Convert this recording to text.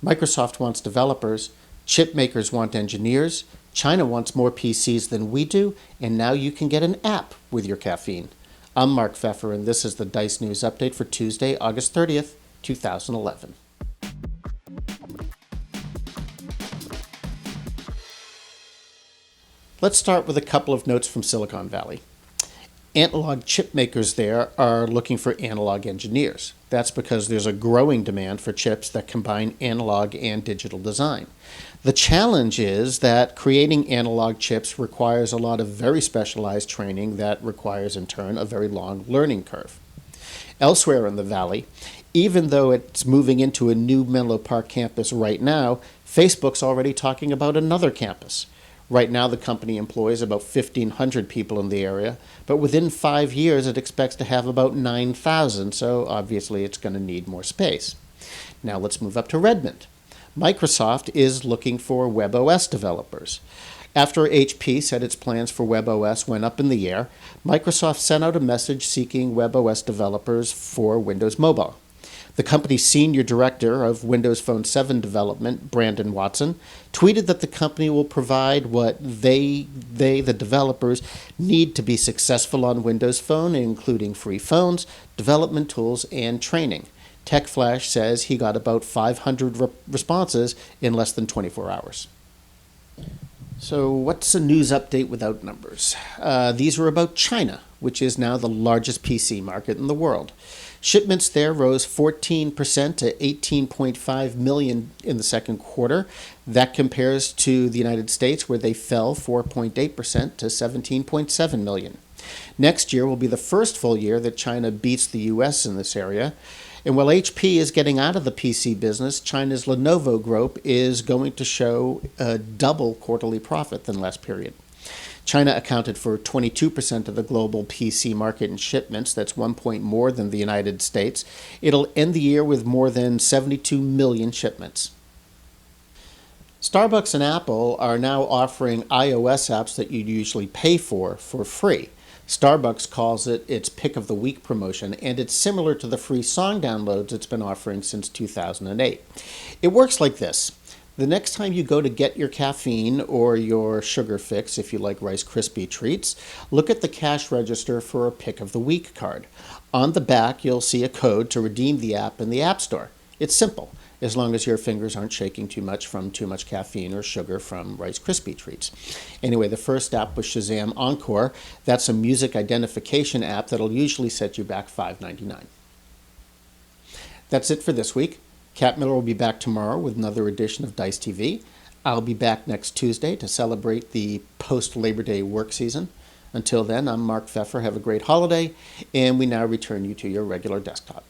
Microsoft wants developers, chip makers want engineers, China wants more PCs than we do, and now you can get an app with your caffeine. I'm Mark Pfeffer, and this is the DICE News Update for Tuesday, August 30th, 2011. Let's start with a couple of notes from Silicon Valley. Analog chip makers there are looking for analog engineers. That's because there's a growing demand for chips that combine analog and digital design. The challenge is that creating analog chips requires a lot of very specialized training that requires, in turn, a very long learning curve. Elsewhere in the valley, even though it's moving into a new Menlo Park campus right now, Facebook's already talking about another campus. Right now, the company employs about 1,500 people in the area, but within 5 years, it expects to have about 9,000, so obviously it's going to need more space. Now let's move up to Redmond. Microsoft is looking for WebOS developers. After HP said its plans for WebOS went up in the air, Microsoft sent out a message seeking WebOS developers for Windows Mobile. The company's senior director of Windows Phone 7 development, Brandon Watson, tweeted that the company will provide what the developers, need to be successful on Windows Phone, including free phones, development tools, and training. TechFlash says he got about 500 responses in less than 24 hours. So what's a news update without numbers? These are about China, which is now the largest PC market in the world. Shipments there rose 14% to 18.5 million in the second quarter. That compares to the United States, where they fell 4.8% to 17.7 million. Next year will be the first full year that China beats the U.S. in this area. And while HP is getting out of the PC business, China's Lenovo Group is going to show a double quarterly profit than last period. China accounted for 22% of the global PC market in shipments. That's 1 point more than the United States. It'll end the year with more than 72 million shipments. Starbucks and Apple are now offering iOS apps that you'd usually pay for free. Starbucks calls it its Pick of the Week promotion, and it's similar to the free song downloads it's been offering since 2008. It works like this. The next time you go to get your caffeine or your sugar fix, if you like Rice Krispie treats, look at the cash register for a Pick of the Week card. On the back, you'll see a code to redeem the app in the App Store. It's simple, as long as your fingers aren't shaking too much from too much caffeine or sugar from Rice Krispie treats. Anyway, the first app was Shazam Encore. That's a music identification app that'll usually set you back $5.99. That's it for this week. Kat Miller will be back tomorrow with another edition of DICE TV. I'll be back next Tuesday to celebrate the post-Labor Day work season. Until then, I'm Mark Pfeffer. Have a great holiday, and we now return you to your regular desktop.